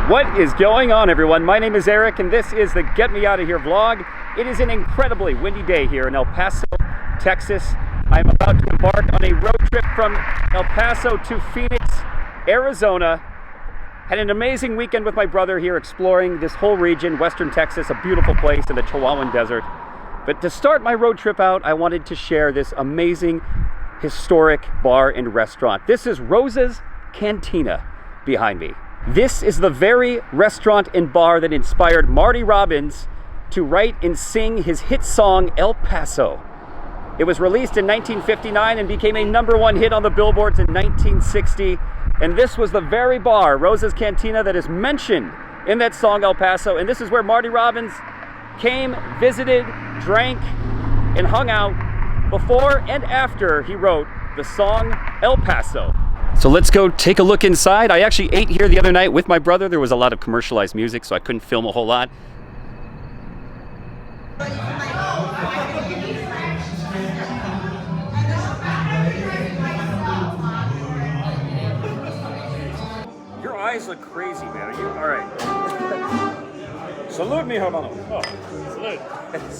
What is going on, everyone? My name is Eric and this is the Get Me Out of Here vlog. It is an incredibly windy day here in El Paso, Texas. I'm about to embark on a road trip from El Paso to Phoenix, Arizona. Had an amazing weekend with my brother here exploring this whole region, Western Texas, a beautiful place in the Chihuahuan Desert. But to start my road trip out, I wanted to share this amazing historic bar and restaurant. This is Rosa's Cantina behind me. This is the very restaurant and bar that inspired Marty Robbins to write and sing his hit song, El Paso. It was released in 1959 and became a #1 hit on the billboards in 1960. And this was the very bar, Rosa's Cantina, that is mentioned in that song, El Paso. And this is where Marty Robbins came, visited, drank, and hung out before and after he wrote the song El Paso. So let's go take a look inside. I actually ate here the other night with my brother. There was a lot of commercialized music, so I couldn't film a whole lot. Your eyes look crazy, man. Are you all right? Salute me, hermano. Oh, salute.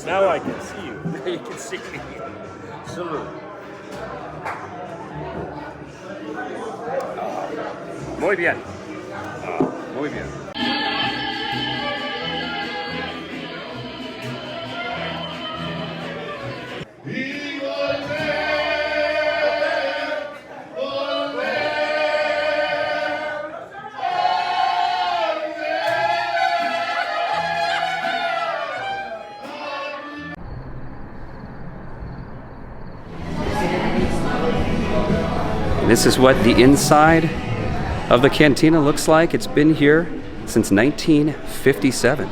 Now I can see you. Now you can see me. Salute. Muy bien. Muy bien. This is what the inside of the cantina looks like. It's been here since 1957.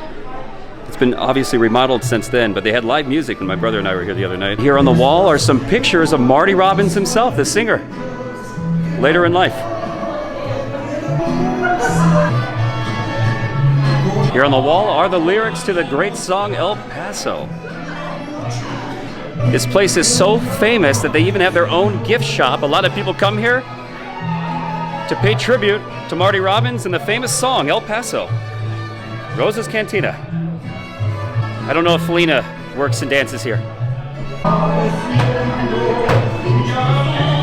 It's been obviously remodeled since then, but they had live music when my brother and I were here the other night. Here on the wall are some pictures of Marty Robbins himself, the singer, later in life. Here on the wall are the lyrics to the great song El Paso. This place is so famous that they even have their own gift shop. A lot of people come here to pay tribute to Marty Robbins and the famous song El Paso. Rosa's Cantina. I don't know if Felina works and dances here.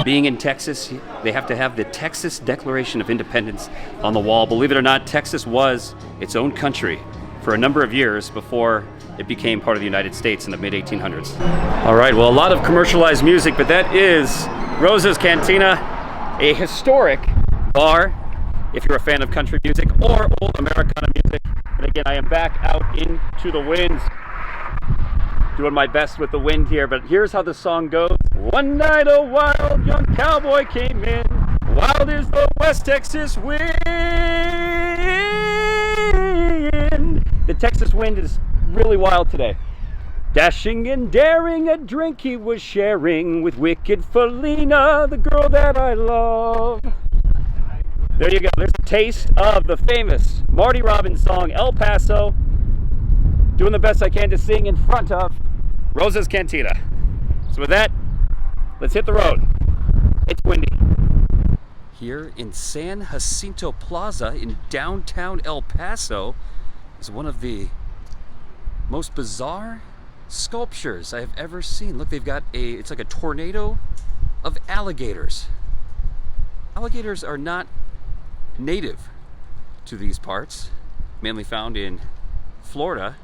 Being in Texas, they have to have the Texas Declaration of Independence on the wall. Believe it or not, Texas was its own country for a number of years before it became part of the United States in the mid-1800s. All right, well, a lot of commercialized music, but that is Rosa's Cantina, a historic bar if you're a fan of country music or old Americana music. And again, I am back out into the wind, doing my best with the wind here, but here's how the song goes. One night a wild young cowboy came in, wild as the West Texas wind. The Texas wind is really wild today. Dashing and daring, a drink he was sharing with wicked Felina, the girl that I love. There you go. There's a taste of the famous Marty Robbins song, El Paso. Doing the best I can to sing in front of Rosa's Cantina. So with that, let's hit the road. It's windy. Here in San Jacinto Plaza in downtown El Paso is one of the most bizarre sculptures I have ever seen. Look, they've got it's like a tornado of alligators. Alligators are not native to these parts, mainly found in Florida,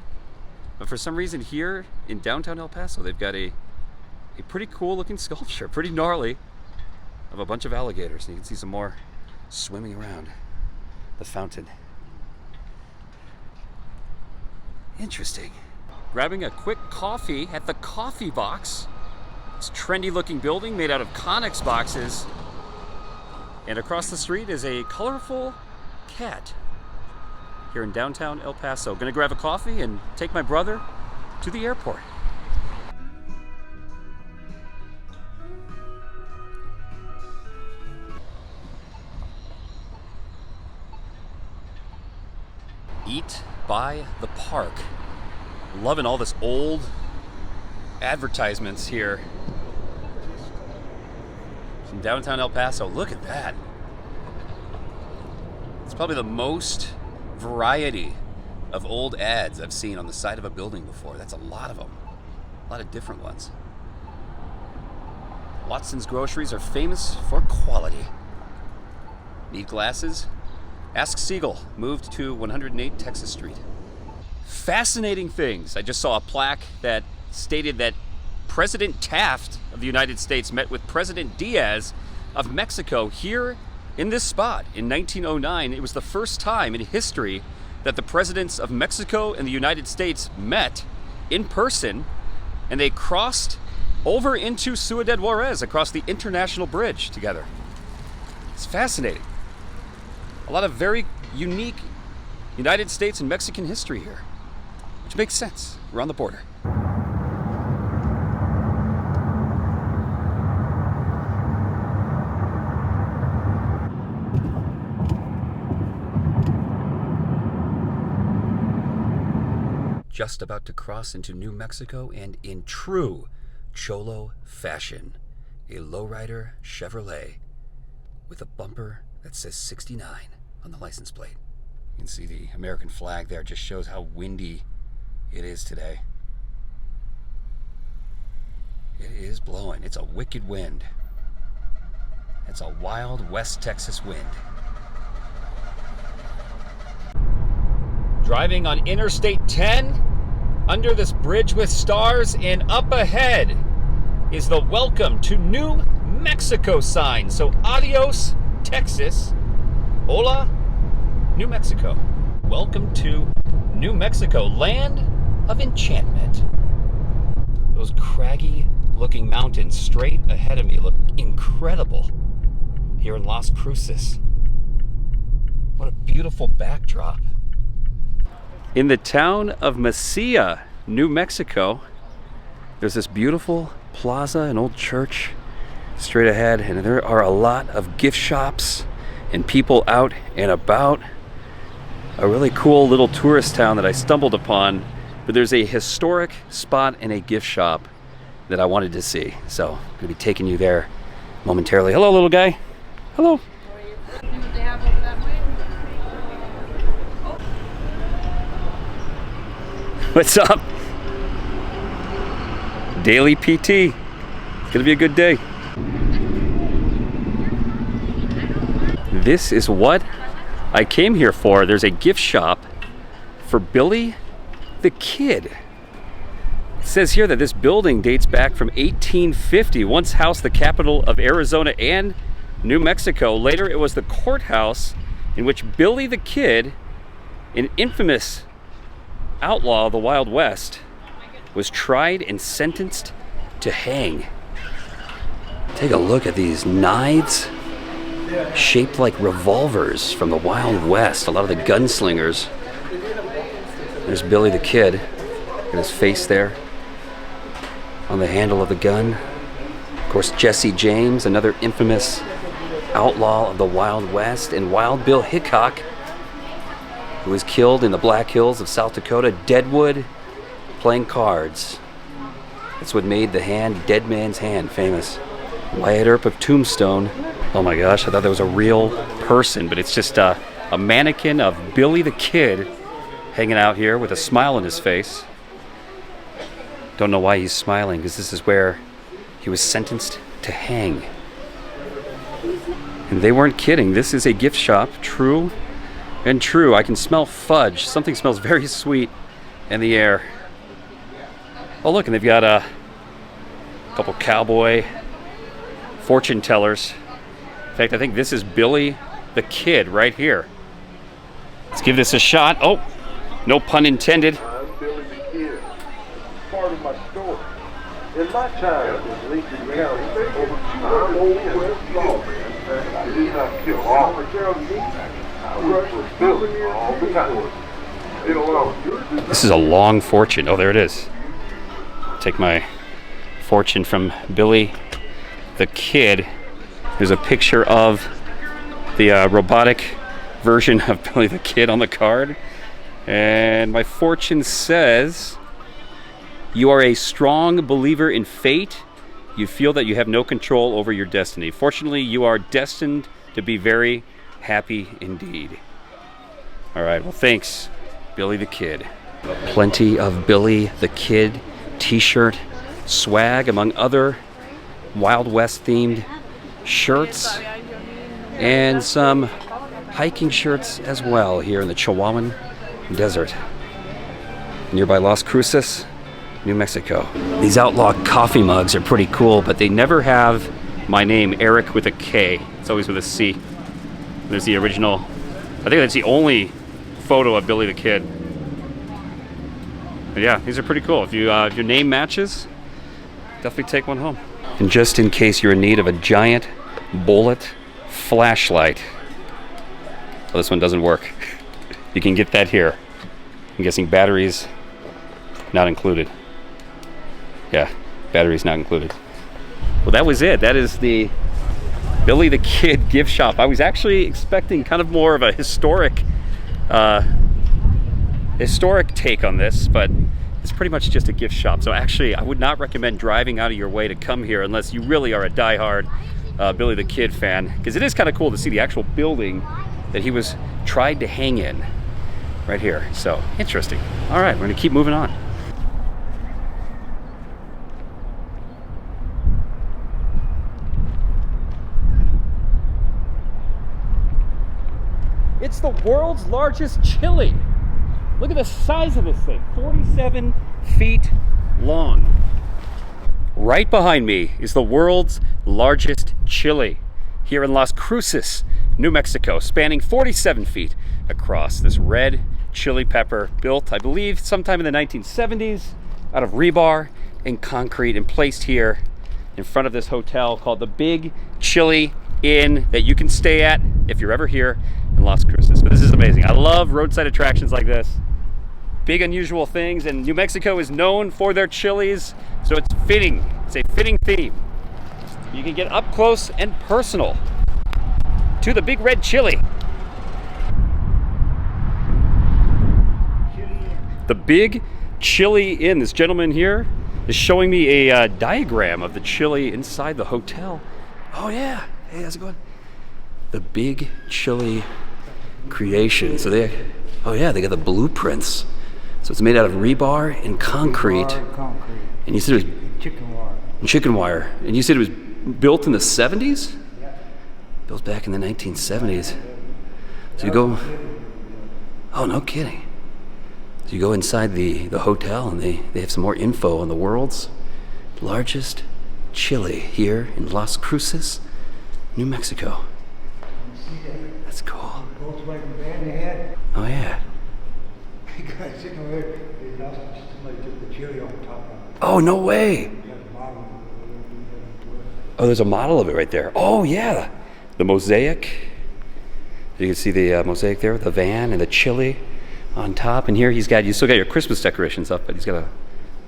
but for some reason here in downtown El Paso, they've got a pretty cool looking sculpture, pretty gnarly, of a bunch of alligators. And you can see some more swimming around the fountain. Interesting. Grabbing a quick coffee at the Coffee Box. It's a trendy looking building made out of Conex boxes. And across the street is a colorful cat here in downtown El Paso. Gonna grab a coffee and take my brother to the airport. Eat by the park. Loving all this old advertisements here in downtown El Paso. Look at that. It's probably the most variety of old ads I've seen on the side of a building before. That's a lot of them. A lot of different ones. Watson's Groceries are famous for quality. Need glasses? Ask Siegel. Moved to 108 Texas Street. Fascinating things. I just saw a plaque that stated that President Taft of the United States met with President Diaz of Mexico here in this spot in 1909. It was the first time in history that the presidents of Mexico and the United States met in person, and they crossed over into Ciudad Juarez across the International Bridge together. It's fascinating. A lot of very unique United States and Mexican history here, which makes sense. We're on the border. Just about to cross into New Mexico, and in true Cholo fashion, a lowrider Chevrolet with a bumper that says 69 on the license plate. You can see the American flag there. It just shows how windy it is today. It is blowing. It's a wicked wind. It's a wild West Texas wind. Driving on Interstate 10 under this bridge with stars, and up ahead is the Welcome to New Mexico sign. So adios, Texas. Hola, New Mexico. Welcome to New Mexico, Land of Enchantment. Those craggy looking mountains straight ahead of me look incredible here in Las Cruces. What a beautiful backdrop. In the town of Mesilla, New Mexico, there's this beautiful plaza, an old church straight ahead, and there are a lot of gift shops and people out and about. A really cool little tourist town that I stumbled upon, but there's a historic spot and a gift shop that I wanted to see. So I'm gonna be taking you there momentarily. Hello, little guy. Hello. What's up? Daily PT. It's gonna be a good day. This is what I came here for. There's a gift shop for Billy the Kid. It says here that this building dates back from 1850, once housed the capital of Arizona and New Mexico. Later it was the courthouse in which Billy the Kid, an infamous outlaw of the Wild West, was tried and sentenced to hang. Take a look at these knives shaped like revolvers from the Wild West. A lot of the gunslingers. There's Billy the Kid, and his face there on the handle of the gun. Of course, Jesse James, another infamous outlaw of the Wild West, and Wild Bill Hickok, who was killed in the Black Hills of South Dakota, Deadwood, playing cards. That's what made the hand, Dead Man's Hand, famous. Wyatt Earp of Tombstone. Oh my gosh, I thought that was a real person, but it's just a mannequin of Billy the Kid hanging out here with a smile on his face. Don't know why he's smiling, because this is where he was sentenced to hang. And they weren't kidding. This is a gift shop, true and true. I can smell fudge. Something smells very sweet in the air. Oh look, and they've got a couple cowboy fortune tellers. In fact, I think this is Billy the Kid right here. Let's give this a shot. Oh, no pun intended. I'm Billy the Kid. Part of my story. In my time in Lincoln County, over 200 old West lawmen did not kill all the county. All the time. Get along. This is a long fortune. Oh, there it is. Take my fortune from Billy the Kid. There's a picture of the robotic version of Billy the Kid on the card. And my fortune says, you are a strong believer in fate. You feel that you have no control over your destiny. Fortunately, you are destined to be very happy indeed. All right, well, thanks, Billy the Kid. Plenty of Billy the Kid t-shirt swag, among other Wild West themed shirts, and some hiking shirts as well here in the Chihuahuan Desert, nearby Las Cruces, New Mexico. These outlaw coffee mugs are pretty cool, but they never have my name, Eric, with a K. It's always with a C. There's the original. I think that's the only photo of Billy the Kid. But yeah, these are pretty cool. If your name matches, definitely take one home. And just in case you're in need of a giant bullet flashlight. Oh, this one doesn't work. You can get that here. I'm guessing batteries not included. Yeah, batteries not included. Well, that was it. That is the Billy the Kid gift shop. I was actually expecting kind of more of a historic take on this, but it's pretty much just a gift shop. So actually, I would not recommend driving out of your way to come here unless you really are a diehard Billy the Kid fan, because it is kind of cool to see the actual building that he was tried to hang in right here. So interesting. All right, we're gonna keep moving on. It's the world's largest chili. Look at the size of this thing, 47 feet long. Right behind me is the world's largest chili here in Las Cruces, New Mexico, spanning 47 feet across. This red chili pepper built, I believe, sometime in the 1970s out of rebar and concrete and placed here in front of this hotel called the Big Chili Inn that you can stay at if you're ever here in Las Cruces. But this is amazing. I love roadside attractions like this. Big unusual things, and New Mexico is known for their chilies, so it's fitting. It's a fitting theme. You can get up close and personal to the Big Red Chili. The Big Chili Inn. This gentleman here is showing me a diagram of the chili inside the hotel. Oh yeah, hey, how's it going? The Big Chili creation. So they got the blueprints. So it's made out of rebar and concrete. And you said it was chicken wire. And you said it was built in the 70s? Yeah. Built back in the 1970s. So you go, oh, no kidding. So you go inside the hotel and they have some more info on the world's largest chili here in Las Cruces, New Mexico. That's cool. Oh yeah. Oh, no way. Oh, there's a model of it right there. Oh yeah. The mosaic. You can see the mosaic there, the van and the chili on top. And here you still got your Christmas decorations up, but he's got a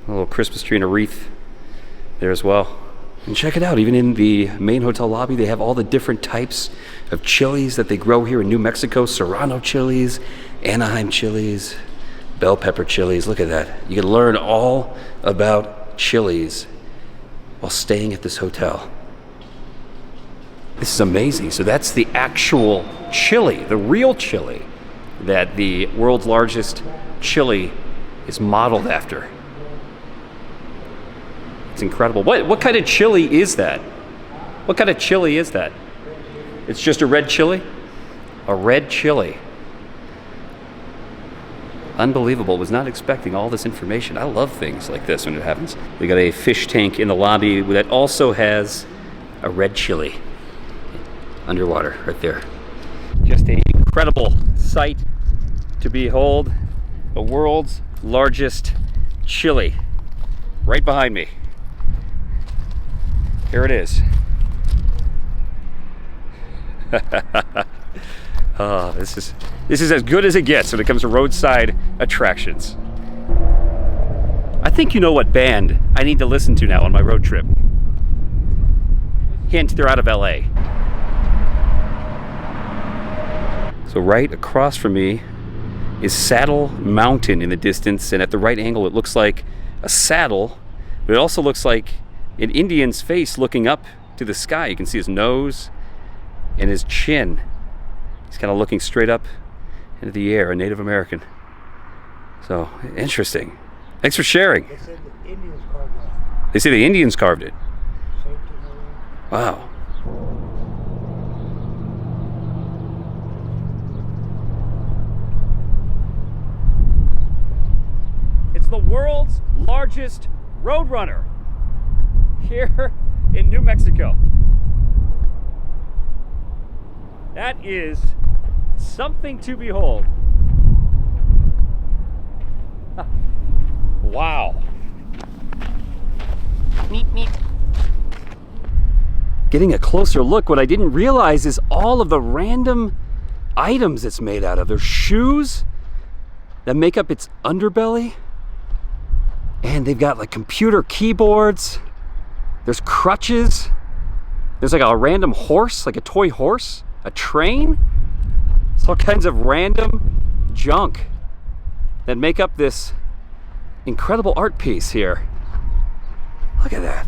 little Christmas tree and a wreath there as well. And check it out, even in the main hotel lobby, they have all the different types of chilies that they grow here in New Mexico. Serrano chilies, Anaheim chilies, bell pepper chilies. Look at that. You can learn all about chilies while staying at this hotel. This is amazing. So that's the actual chili, the real chili that the world's largest chili is modeled after. It's incredible. What kind of chili is that? What kind of chili is that? It's just a red chili? A red chili. Unbelievable. Was not expecting all this information. I love things like this when it happens. We got a fish tank in the lobby that also has a red chili underwater right there. Just an incredible sight to behold. The world's largest chili right behind me. Here it is. This is as good as it gets when it comes to roadside attractions. I think you know what band I need to listen to now on my road trip. Hint, they're out of LA. So right across from me is Saddle Mountain in the distance, and at the right angle it looks like a saddle, but it also looks like an Indian's face looking up to the sky. You can see his nose and his chin. He's kind of looking straight up into the air, a Native American. So, interesting. Thanks for sharing. They said the Indians carved that. They say the Indians carved it. Same thing. Wow. It's the world's largest Roadrunner here in New Mexico. That is something to behold. Wow. Neat, neat. Getting a closer look, what I didn't realize is all of the random items it's made out of. There's shoes that make up its underbelly. And they've got like computer keyboards. There's crutches. There's like a random horse, like a toy horse, a train. It's all kinds of random junk that make up this incredible art piece here. Look at that.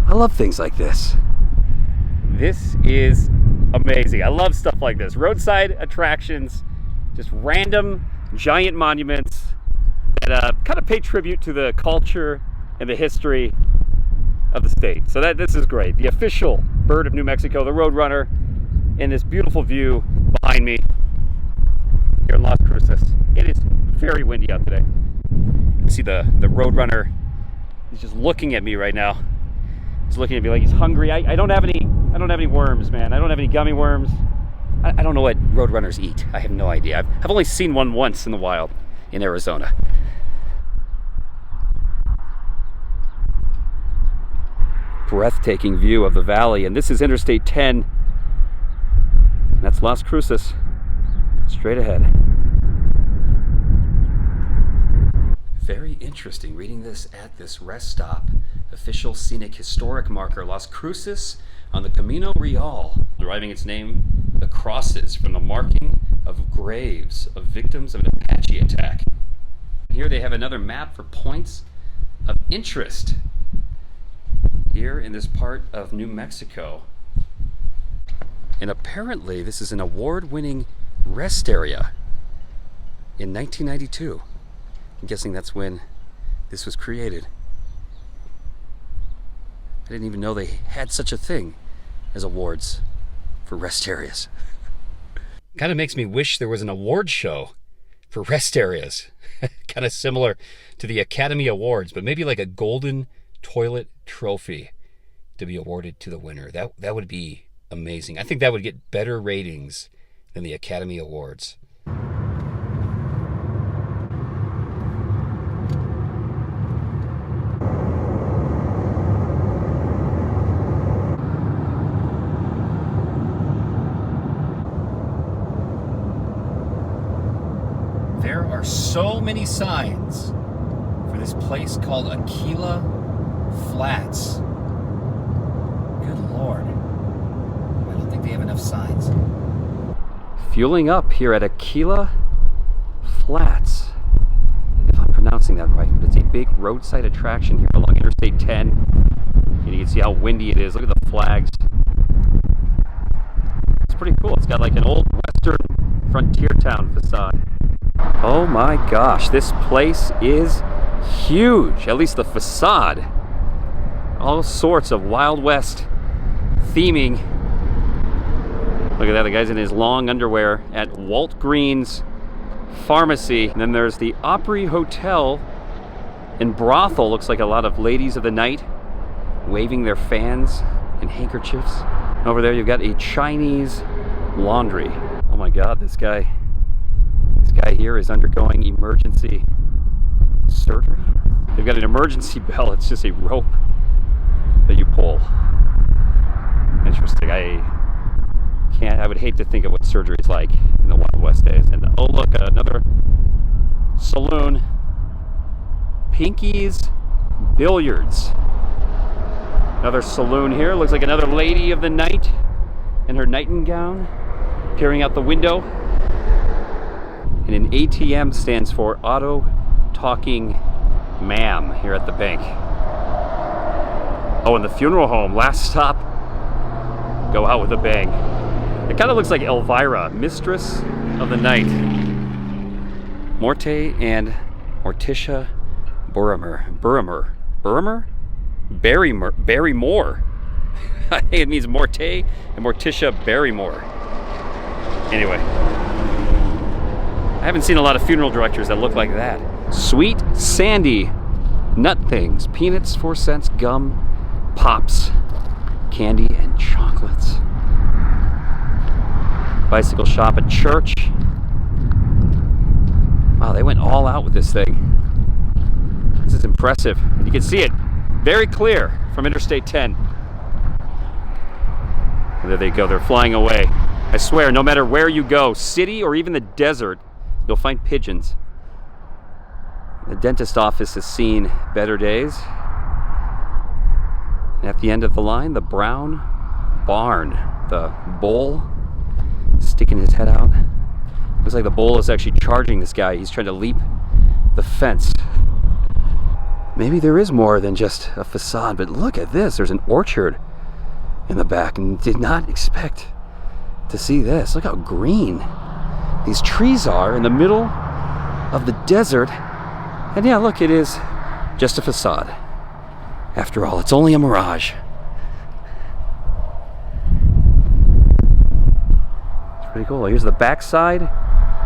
I love things like this. This is amazing. I love stuff like this. Roadside attractions, just random giant monuments that kind of pay tribute to the culture and the history of the state. So this is great. The official bird of New Mexico, the Roadrunner, and this beautiful view behind me here in Las Cruces. It is very windy out today. You can see the Roadrunner. He's just looking at me right now. He's looking at me like he's hungry. I don't have any worms, man. I don't have any gummy worms. I don't know what Roadrunners eat. I have no idea. I've only seen one once in the wild in Arizona. Breathtaking view of the valley, and this is Interstate 10. And that's Las Cruces, straight ahead. Very interesting reading this at this rest stop. Official scenic historic marker, Las Cruces on the Camino Real, deriving its name, the crosses from the marking of graves of victims of an Apache attack. Here they have another map for points of interest here in this part of New Mexico. And apparently this is an award-winning rest area in 1992. I'm guessing that's when this was created. I didn't even know they had such a thing as awards for rest areas. Kind of makes me wish there was an award show for rest areas. Kind of similar to the Academy Awards, but maybe like a golden toilet trophy to be awarded to the winner. That would be amazing. I think that would get better ratings than the Academy Awards. There are so many signs for this place called Akela Flats. Good Lord. I don't think they have enough signs. Fueling up here at Akela Flats, if I'm pronouncing that right, but it's a big roadside attraction here along Interstate 10. And you can see how windy it is. Look at the flags. It's pretty cool. It's got like an old western frontier town facade. Oh my gosh, this place is huge. At least the facade. All sorts of Wild West theming. Look at that, the guy's in his long underwear at Walt Green's Pharmacy. And then there's the Opry Hotel and brothel. Looks like a lot of ladies of the night waving their fans and handkerchiefs. Over there you've got a Chinese laundry. Oh my God, this guy here is undergoing emergency surgery. They've got an emergency bell. It's just a rope that you pull. Interesting. I would hate to think of what surgery is like in the Wild West days. And oh look, another saloon. Pinky's Billiards. Another saloon here. Looks like another lady of the night in her nighting gown peering out the window. And an ATM stands for Auto Talking Ma'am here at the bank. Oh, and the funeral home, last stop. Go out with a bang. It kind of looks like Elvira, Mistress of the Night. Morte and Morticia Barrymore. I think it means Morte and Morticia Barrymore. Anyway, I haven't seen a lot of funeral directors that look like that. Sweet Sandy nut things, peanuts, 4 cents, gum, pops, candy, and chocolates. Bicycle shop at church. Wow, they went all out with this thing. This is impressive. You can see it very clear from Interstate 10. And there they go, they're flying away. I swear, no matter where you go, city or even the desert, you'll find pigeons. The dentist office has seen better days. And at the end of the line, the brown barn, the bull sticking his head out. Looks like the bull is actually charging this guy. He's trying to leap the fence. Maybe there is more than just a facade, but look at this. There's an orchard in the back, and did not expect to see this. Look how green these trees are in the middle of the desert. And yeah, look, it is just a facade. After all, it's only a mirage. It's pretty cool. Here's the backside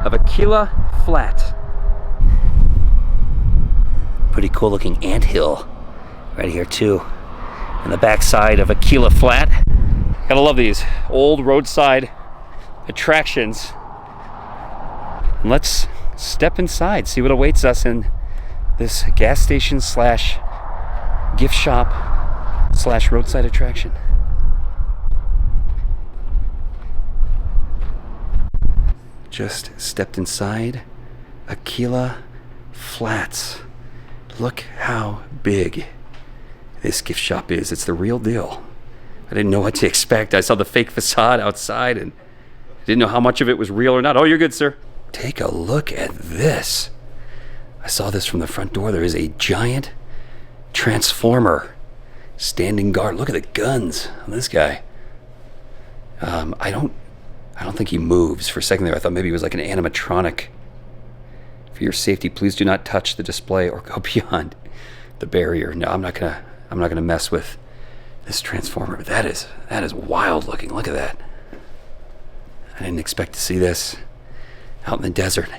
of Akela Flat. Pretty cool looking anthill right here too. And the backside of Akela Flat. Gotta love these old roadside attractions. And let's step inside, see what awaits us in this gas station slash gift shop slash roadside attraction. Just stepped inside Akela Flats. Look how big this gift shop is. It's the real deal. I didn't know what to expect. I saw the fake facade outside and didn't know how much of it was real or not. Oh, you're good, sir. Take a look at this. I saw this from the front door. There is a giant transformer standing guard. Look at the guns on this guy. I don't think he moves. For a second there, I thought maybe he was like an animatronic. For your safety, please do not touch the display or go beyond the barrier. No, I'm not gonna mess with this transformer. But that is wild looking. Look at that. I didn't expect to see this out in the desert.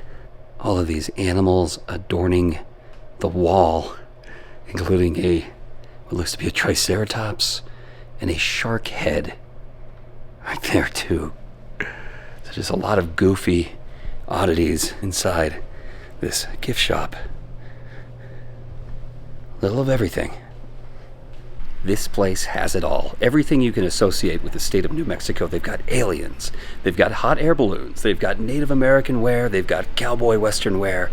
All of these animals adorning the wall, including what looks to be a triceratops and a shark head right there too. So just a lot of goofy oddities inside this gift shop. Little of everything. This place has it all. Everything you can associate with the state of New Mexico. They've got aliens. They've got hot air balloons. They've got Native American wear. They've got cowboy western wear.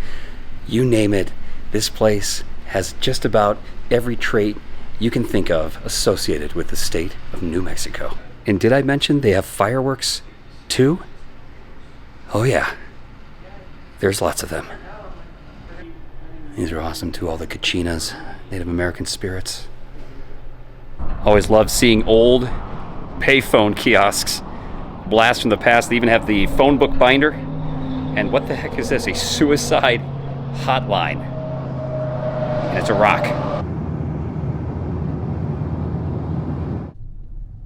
You name it. This place has just about every trait you can think of associated with the state of New Mexico. And did I mention they have fireworks too? Oh yeah. There's lots of them. These are awesome too, all the kachinas, Native American spirits. Always love seeing old payphone kiosks, blast from the past. They even have the phone book binder. And what the heck is this? A suicide hotline. And it's a rock.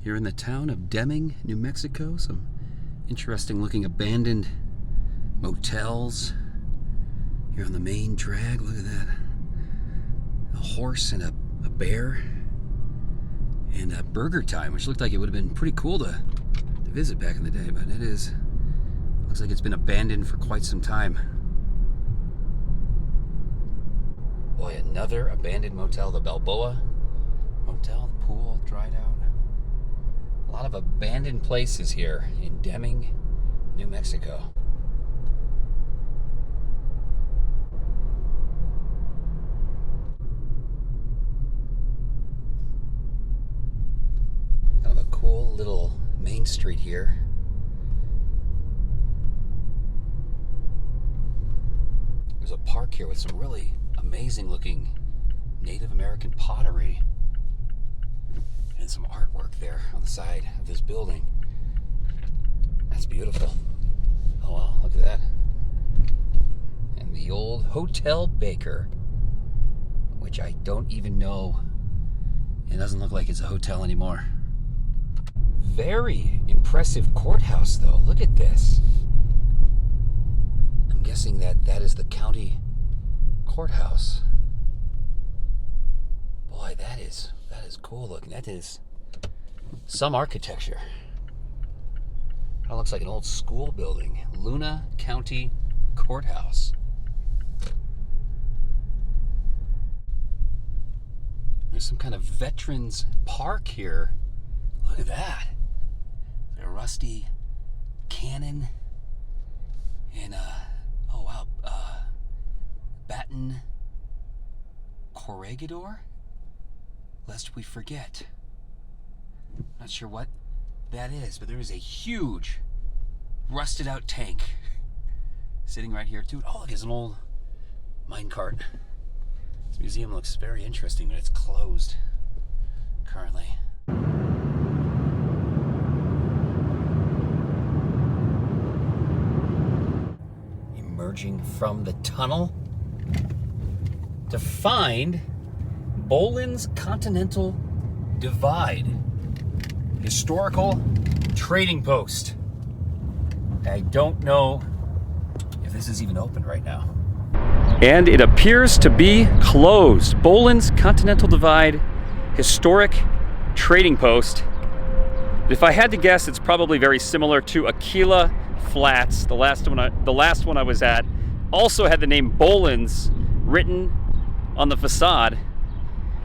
Here in the town of Deming, New Mexico, some interesting looking abandoned motels. Here on the main drag, look at that. A horse and a bear. And a Burger Time, which looked like it would have been pretty cool to visit back in the day, but looks like it's been abandoned for quite some time. Boy, another abandoned motel, the Balboa Motel, the pool dried out. A lot of abandoned places here in Deming, New Mexico. Kind of a cool little main street here. There's a park here with some really amazing looking Native American pottery and some artwork there on the side of this building. That's beautiful. Oh wow, look at that. And the old Hotel Baker, which I don't even know. It doesn't look like it's a hotel anymore. Very impressive courthouse though. Look at this. I'm guessing that is the county courthouse. Boy, that is cool looking. That is some architecture. That looks like an old school building. Luna County Courthouse. There's some kind of veterans park here. Look at that. A rusty cannon and oh wow, baton corregidor, lest we forget. Not sure what that is, but there is a huge rusted out tank sitting right here too. Oh, look, it's an old minecart. This museum looks very interesting, but it's closed currently. Emerging from the tunnel to find Bowlins Continental Divide, historical trading post. I don't know if this is even open right now. And it appears to be closed. Bowlins Continental Divide, historic trading post. If I had to guess, it's probably very similar to Akela Flats, the last one I was at. Also had the name Bowlins written on the facade.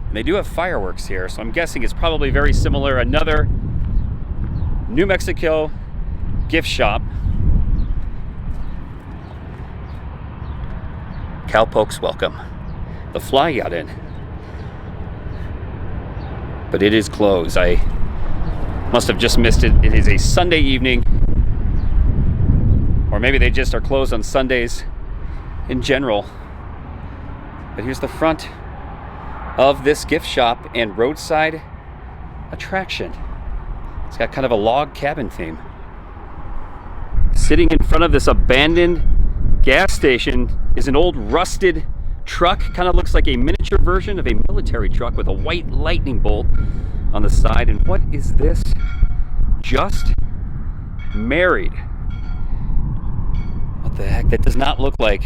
And they do have fireworks here, so I'm guessing it's probably very similar. Another New Mexico gift shop. Cowpokes welcome. The fly got in. But it is closed. I must have just missed it. It is a Sunday evening. Or maybe they just are closed on Sundays in general. But here's the front of this gift shop and roadside attraction. It's got kind of a log cabin theme. Sitting in front of this abandoned gas station is an old rusted truck. Kind of looks like a miniature version of a military truck with a white lightning bolt on the side. And what is this? Just married. What the heck? That does not look like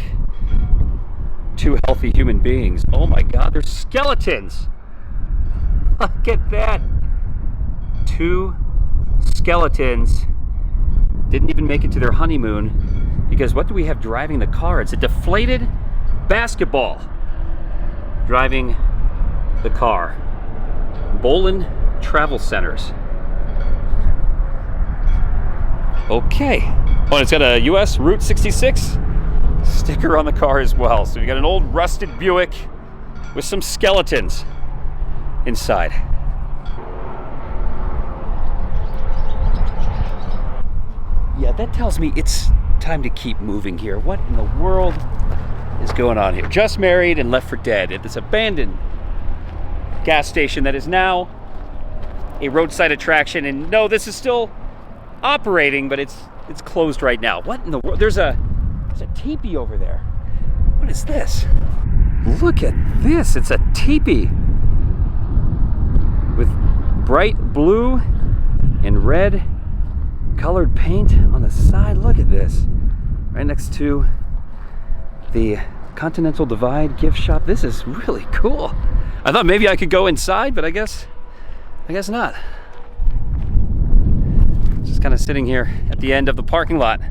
two healthy human beings. Oh my God, they're skeletons. Look at that. Two skeletons didn't even make it to their honeymoon, because what do we have driving the car? It's a deflated basketball driving the car. Bowlin Travel Centers. Okay. Oh, and it's got a US Route 66 sticker on the car as well. So you got an old rusted Buick with some skeletons inside. Yeah, that tells me it's time to keep moving here. What in the world is going on here? Just married and left for dead at this abandoned gas station that is now a roadside attraction. And no, this is still operating, but it's closed right now. What in the world? There's a teepee over there. What is this? Look at this. It's a teepee with bright blue and red colored paint on the side. Look at this. Right next to the Continental Divide gift shop. This is really cool. I thought maybe I could go inside, but I guess not. Just kind of sitting here at the end of the parking lot.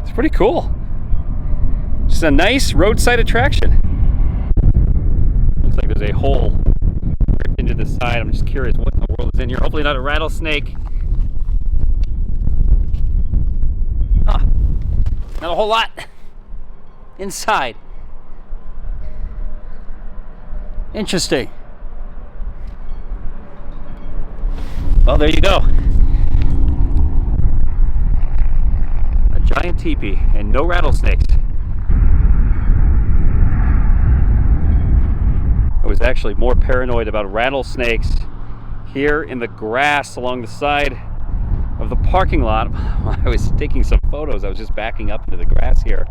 It's pretty cool. Just a nice roadside attraction. Looks like there's a hole ripped into the side. I'm just curious what in the world is in here. Hopefully not a rattlesnake. Huh. Not a whole lot inside. Interesting. Well, there you go. A giant teepee and no rattlesnakes. I was actually more paranoid about rattlesnakes here in the grass along the side of the parking lot. While I was taking some photos, I was just backing up into the grass here.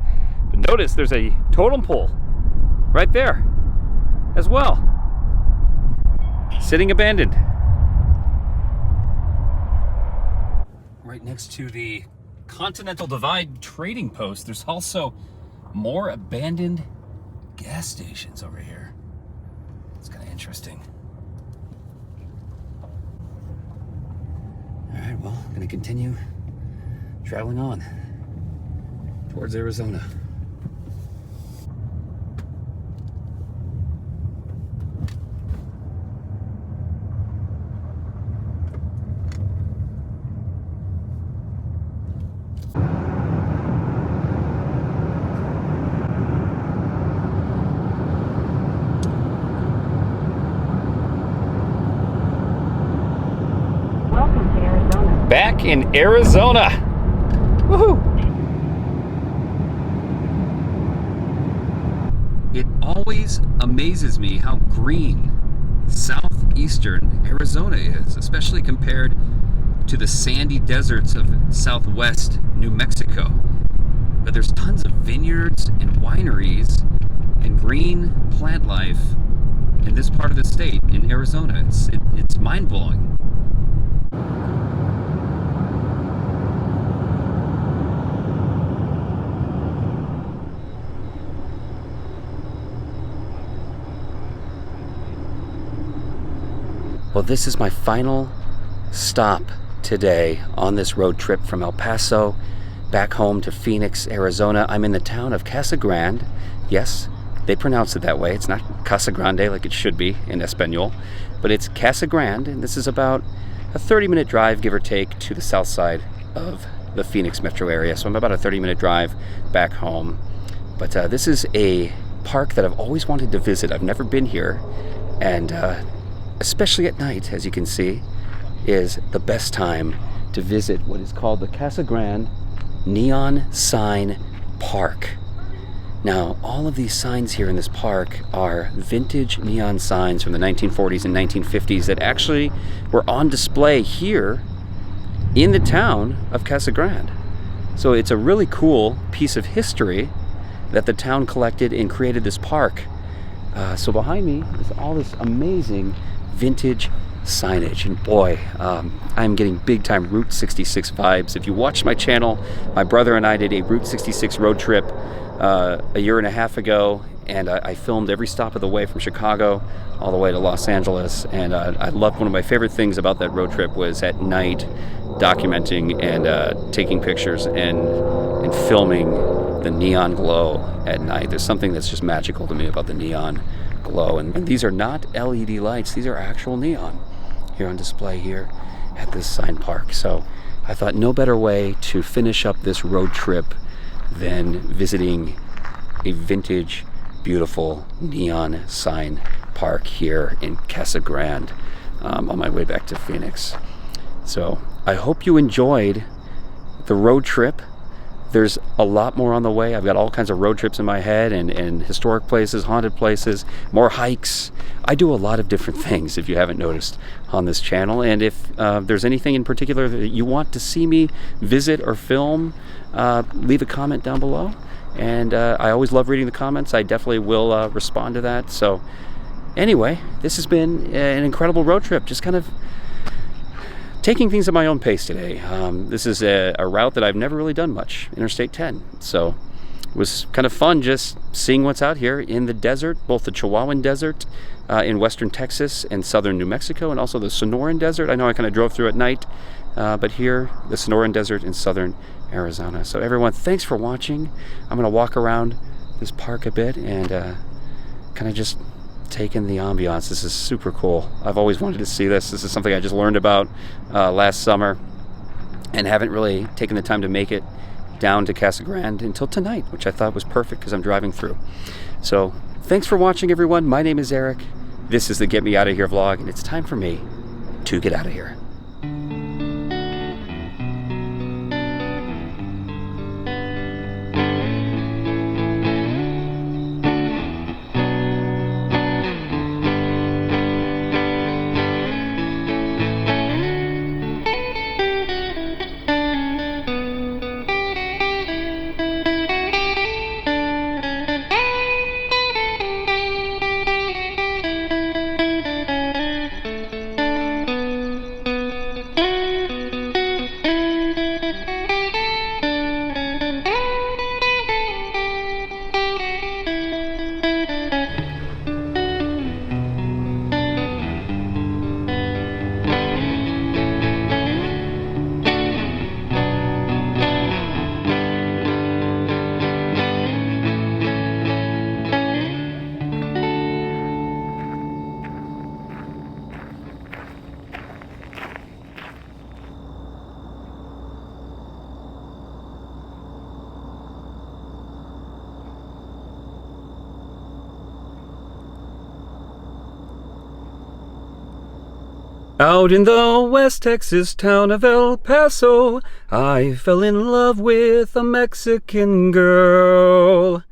But notice there's a totem pole right there as well, sitting abandoned. Right next to the Continental Divide trading post, there's also more abandoned gas stations over here. It's kind of interesting. All right, well, I'm gonna continue traveling on towards Arizona. Back in Arizona. Woohoo! It always amazes me how green southeastern Arizona is, especially compared to the sandy deserts of southwest New Mexico. But there's tons of vineyards and wineries and green plant life in this part of the state in Arizona. It's mind-blowing. Well, this is my final stop today on this road trip from El Paso back home to Phoenix, Arizona. I'm in the town of Casa Grande. Yes, they pronounce it that way. It's not Casa Grande like it should be in Espanol, but it's Casa Grande, and this is about a 30-minute drive, give or take, to the south side of the Phoenix metro area. So I'm about a 30-minute drive back home. But this is a park that I've always wanted to visit. I've never been here, and especially at night, as you can see, is the best time to visit what is called the Casa Grande Neon Sign Park. Now, all of these signs here in this park are vintage neon signs from the 1940s and 1950s that actually were on display here in the town of Casa Grande. So it's a really cool piece of history that the town collected and created this park. So behind me is all this amazing vintage signage, and boy, I'm getting big time Route 66 vibes. If you watched my channel, my brother and I did a Route 66 road trip a year and a half ago, and I filmed every stop of the way from Chicago all the way to Los Angeles, and I loved, one of my favorite things about that road trip was at night documenting and taking pictures and filming the neon glow at night. There's something that's just magical to me about the neon glow, and these are not LED lights, these are actual neon here on display here at this sign park. So I thought no better way to finish up this road trip than visiting a vintage, beautiful neon sign park here in Casa Grande on my way back to Phoenix. So I hope you enjoyed the road trip. There's a lot more on the way. I've got all kinds of road trips in my head, and historic places, haunted places, more hikes. I do a lot of different things, if you haven't noticed, on this channel. And if there's anything in particular that you want to see me visit or film, leave a comment down below. And I always love reading the comments. I definitely will respond to that. So anyway, this has been an incredible road trip. Just kind of taking things at my own pace today. This is a route that I've never really done much, Interstate 10. So it was kind of fun just seeing what's out here in the desert, both the Chihuahuan Desert in western Texas and southern New Mexico, and also the Sonoran Desert. I know I kind of drove through at night, but here, the Sonoran Desert in southern Arizona. So everyone, thanks for watching. I'm gonna walk around this park a bit and kind of just take in the ambiance. This is super cool. I've always wanted to see this. This is something I just learned about last summer and haven't really taken the time to make it down to Casa Grande until tonight, which I thought was perfect because I'm driving through. So thanks for watching, everyone. My name is Eric. This is the Get Me Out of Here vlog, and it's time for me to get out of here. Out in the West Texas town of El Paso, I fell in love with a Mexican girl.